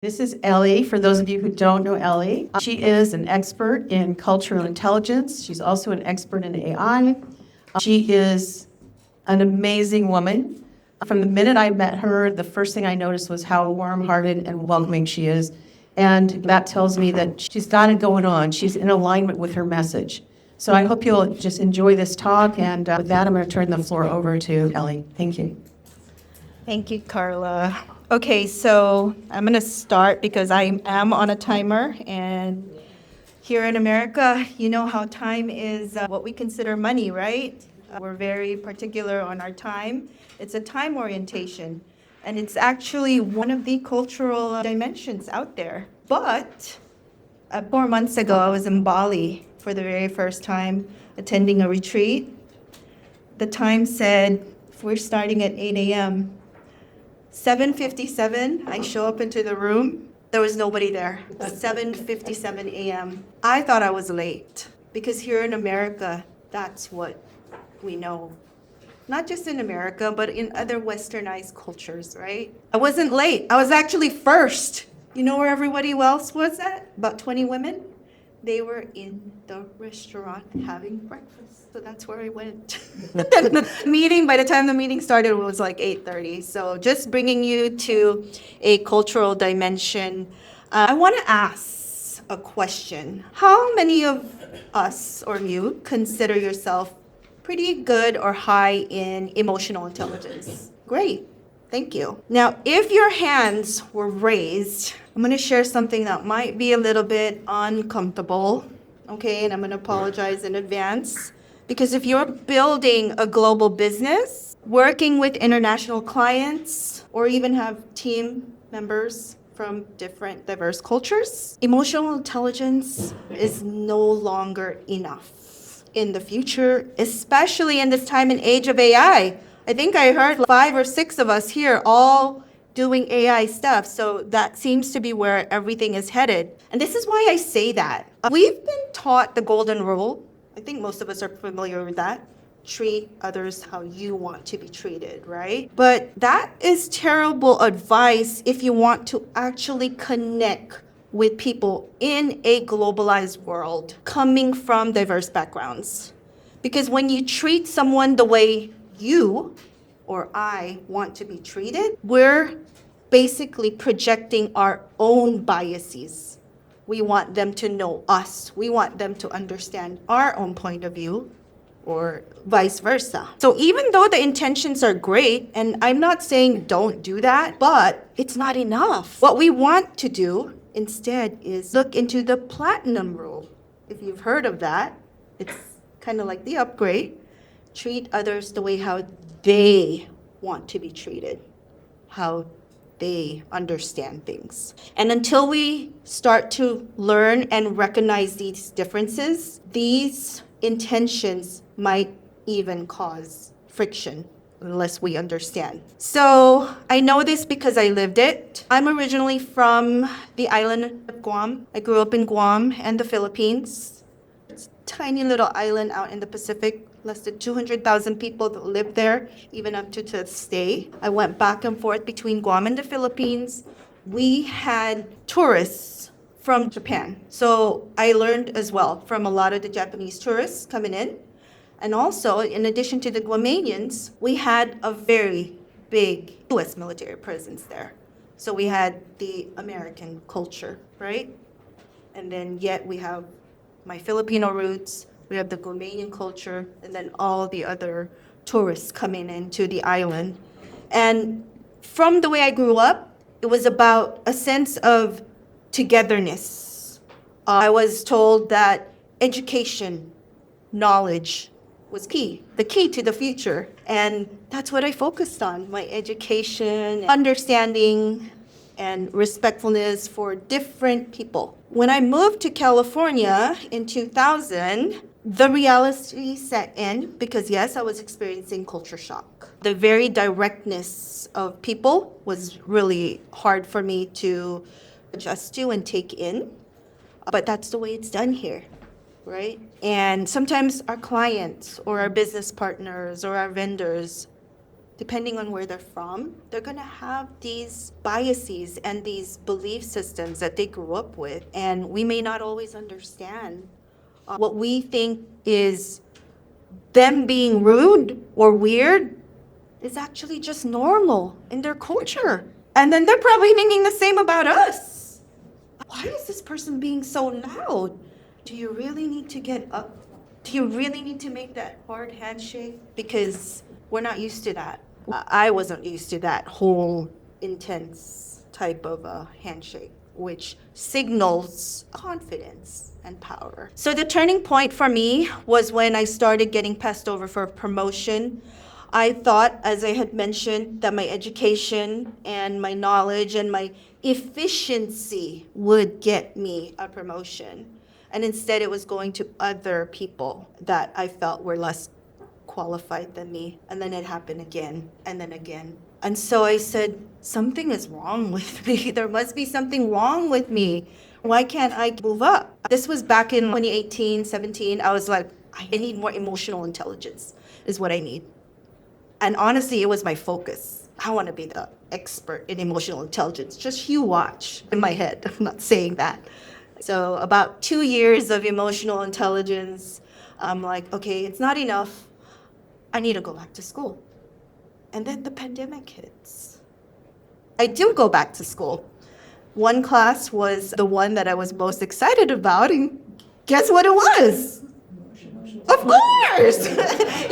This is Ellie, for those of you who don't know Ellie. She is an expert in cultural intelligence. She's also an expert in AI. She is an amazing woman. From the minute I met her, the first thing I noticed was how warm-hearted and welcoming she is. And that tells me that she's got it going on. She's in alignment with her message. So I hope you'll just enjoy this talk. And with that, I'm going to turn the floor over to Ellie. Thank you. Thank you, Carla. Okay, so I'm going to start because I am on a timer. And here in America, you know how time is what we consider money, right? We're very particular on our time. It's a time orientation. And it's actually one of the cultural dimensions out there. But 4 months ago, I was in Bali for the very first time attending a retreat. The time said, if we're starting at 8 a.m., 7:57, I show up into the room. There was nobody there. 7:57 a.m. I thought I was late because here in America, that's what we know. Not just in America, but in other westernized cultures, right? I wasn't late. I was actually first. You know where everybody else was at? About 20 women. They were in the restaurant having breakfast. So that's where I went. By the time the meeting started, it was like 8:30. So just bringing you to a cultural dimension. I want to ask a question. How many of us or you consider yourself pretty good or high in emotional intelligence? Great. Thank you. Now, if your hands were raised, I'm going to share something that might be a little bit uncomfortable, okay? And I'm going to apologize in advance. Because if you're building a global business, working with international clients, or even have team members from different diverse cultures, emotional intelligence is no longer enough in the future, especially in this time and age of AI. I think I heard 5 or 6 of us here all doing AI stuff. So that seems to be where everything is headed. And this is why I say that. We've been taught the golden rule. I think most of us are familiar with that. Treat others how you want to be treated, right? But that is terrible advice if you want to actually connect with people in a globalized world coming from diverse backgrounds. Because when you treat someone the way you or I want to be treated, we're basically projecting our own biases. We want them to know us. We want them to understand our own point of view, or vice versa. So even though the intentions are great, and I'm not saying don't do that, but it's not enough. What we want to do instead is look into the platinum rule. If you've heard of that, it's kind of like the upgrade. Treat others the way how they want to be treated, how they understand things. And until we start to learn and recognize these differences, these intentions might even cause friction unless we understand. So I know this because I lived it. I'm originally from the island of Guam. I grew up in Guam and the Philippines. It's a tiny little island out in the Pacific. Less than 200,000 people that live there, even up to this day. I went back and forth between Guam and the Philippines. We had tourists from Japan. So I learned as well from a lot of the Japanese tourists coming in. And also, in addition to the Guamanians, we had a very big US military presence there. So we had the American culture, right? And then yet we have my Filipino roots, we have the Guamanian culture, and then all the other tourists coming into the island. And from the way I grew up, it was about a sense of togetherness. I was told that education, knowledge was key, the key to the future. And that's what I focused on, my education, understanding, and respectfulness for different people. When I moved to California in 2000, the reality set in because, yes, I was experiencing culture shock. The very directness of people was really hard for me to adjust to and take in. But that's the way it's done here, right? And sometimes our clients or our business partners or our vendors depending on where they're from, they're going to have these biases and these belief systems that they grew up with. And we may not always understand what we think is them being rude or weird is actually just normal in their culture. And then they're probably thinking the same about us. Why is this person being so loud? Do you really need to get up? Do you really need to make that hard handshake? Because we're not used to that. I wasn't used to that whole intense type of a handshake, which signals confidence and power. So the turning point for me was when I started getting passed over for a promotion. I thought, as I had mentioned, that my education and my knowledge and my efficiency would get me a promotion. And instead, it was going to other people that I felt were less qualified than me. And then it happened again and then again. And so I said, something is wrong with me. There must be something wrong with me. Why can't I move up? This was back in 2018, 17. I was like, I need more emotional intelligence is what I need. And honestly, it was my focus. I want to be the expert in emotional intelligence. Just you watch in my head. I'm not saying that. So about 2 years of emotional intelligence, I'm like, okay, it's not enough. I need to go back to school. And then the pandemic hits. I do go back to school. One class was the one that I was most excited about, and guess what it was? Of course!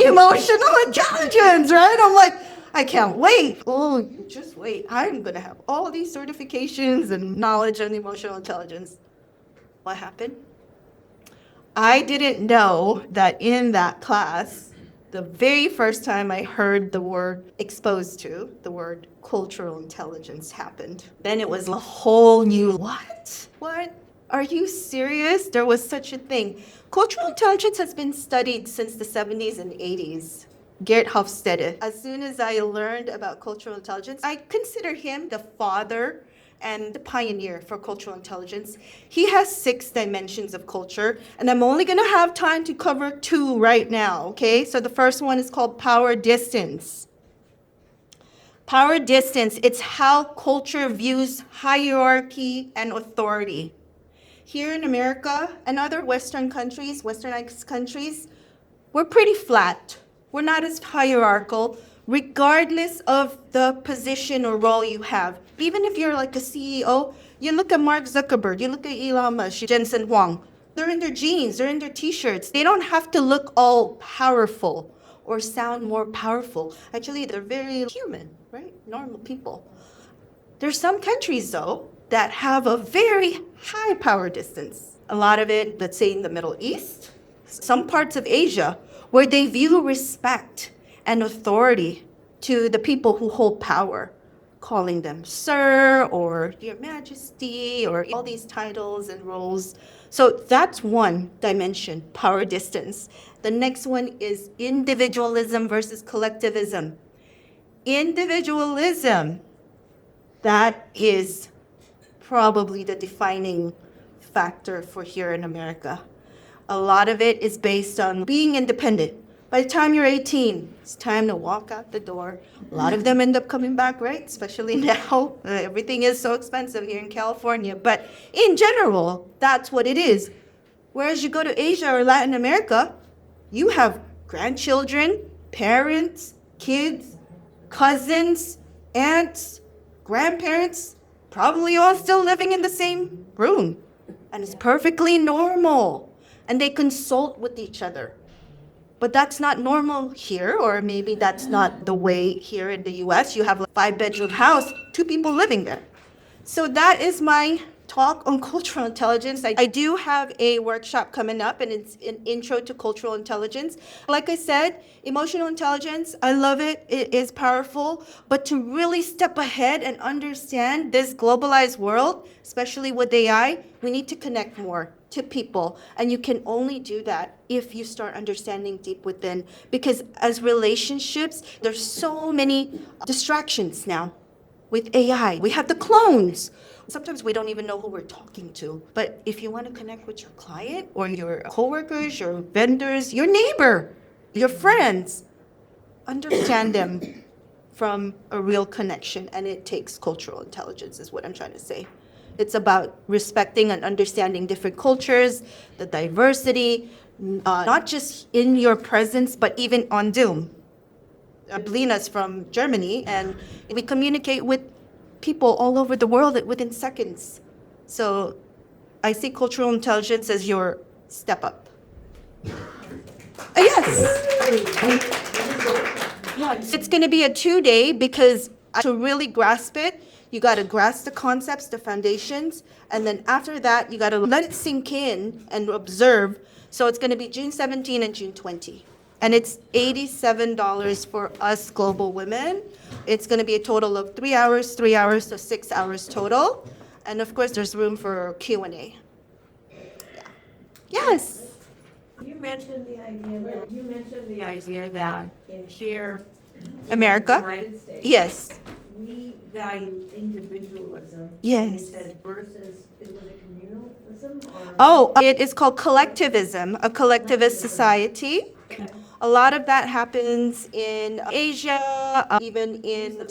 Emotional intelligence, right? I'm like, I can't wait. Oh, you just wait. I'm going to have all these certifications and knowledge on emotional intelligence. What happened? I didn't know that in that class, the very first time I heard the word exposed to, the word cultural intelligence happened. Then it was a whole new, what? What? Are you serious? There was such a thing. Cultural intelligence has been studied since the 70s and 80s. Geert Hofstede. As soon as I learned about cultural intelligence, I consider him the father and the pioneer for cultural intelligence. He has 6 dimensions of culture, and I'm only going to have time to cover 2 right now, okay? So the first one is called power distance. Power distance, it's how culture views hierarchy and authority. Here in America and other Western countries, westernized countries, we're pretty flat. We're not as hierarchical, regardless of the position or role you have. Even if you're like a CEO, you look at Mark Zuckerberg, you look at Elon Musk, Jensen Huang. They're in their jeans, they're in their t-shirts. They don't have to look all powerful or sound more powerful. Actually, they're very human, right? Normal people. There's some countries, though, that have a very high power distance. A lot of it, let's say in the Middle East, some parts of Asia, where they view respect and authority to the people who hold power, calling them sir or your majesty or all these titles and roles. So that's one dimension, power distance. The next one is individualism versus collectivism. Individualism, that is probably the defining factor for here in America. A lot of it is based on being independent. By the time you're 18, it's time to walk out the door. A lot of them end up coming back, right? Especially now. Everything is so expensive here in California. But in general, that's what it is. Whereas you go to Asia or Latin America, you have grandchildren, parents, kids, cousins, aunts, grandparents, probably all still living in the same room. And it's perfectly normal. And they consult with each other. But that's not normal here, or maybe that's not the way here in the US. You have a 5-bedroom house, 2 people living there. So that is my talk on cultural intelligence. I do have a workshop coming up, and it's an intro to cultural intelligence. Like I said, emotional intelligence, I love it. It is powerful. But to really step ahead and understand this globalized world, especially with AI, we need to connect more to people. And you can only do that if you start understanding deep within. Because as relationships, there's so many distractions now. With AI, we have the clones. Sometimes we don't even know who we're talking to. But if you want to connect with your client or your coworkers, your vendors, your neighbor, your friends, understand them. from a real connection, and it takes cultural intelligence, is what I'm trying to say. It's about respecting and understanding different cultures, the diversity, not just in your presence, but even on Zoom. Blina's from Germany, and we communicate with people all over the world within seconds. So I see cultural intelligence as your step up. Yes. It's going to be a 2-day because to really grasp it, you got to grasp the concepts, the foundations, and then after that, you got to let it sink in and observe. So it's going to be June 17 and June 20. And it's $87 for us global women. It's going to be a total of 3 hours, so 6 hours total. And of course, there's room for Q&A. Yeah. Yes. You mentioned the idea that in here, America? United States, Yes. we value individualism. Yes. You said versus, was it communalism or? Oh, it is called collectivism, a collectivist society. Okay. A lot of that happens in Asia, even in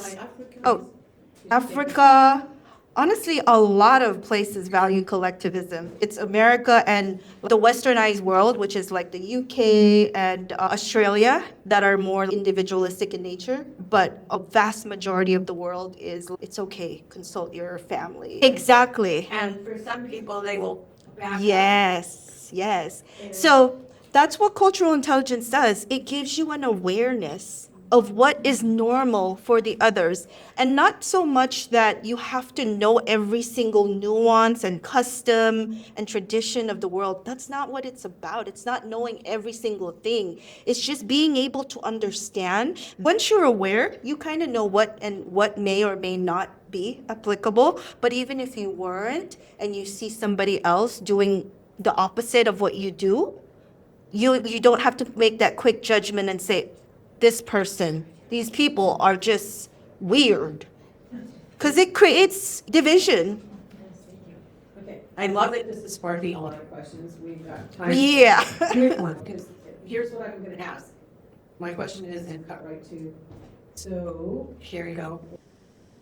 Africa. Honestly, a lot of places value collectivism. It's America and the westernized world, which is like the UK and Australia, that are more individualistic in nature. But a vast majority of the world is, it's okay, consult your family. Exactly. And for some people, they will back up. Yes, yes. So that's what cultural intelligence does. It gives you an awareness of what is normal for the others. And not so much that you have to know every single nuance and custom and tradition of the world. That's not what it's about. It's not knowing every single thing. It's just being able to understand. Once you're aware, you kind of know what may or may not be applicable. But even if you weren't and you see somebody else doing the opposite of what you do, you don't have to make that quick judgment and say, this person, these people are just weird. Because it creates division. Okay, I love that this is sparking a lot of questions. We've got time. Yeah. Here's one, because here's what I'm going to ask. My question is, and cut right to, so here you go.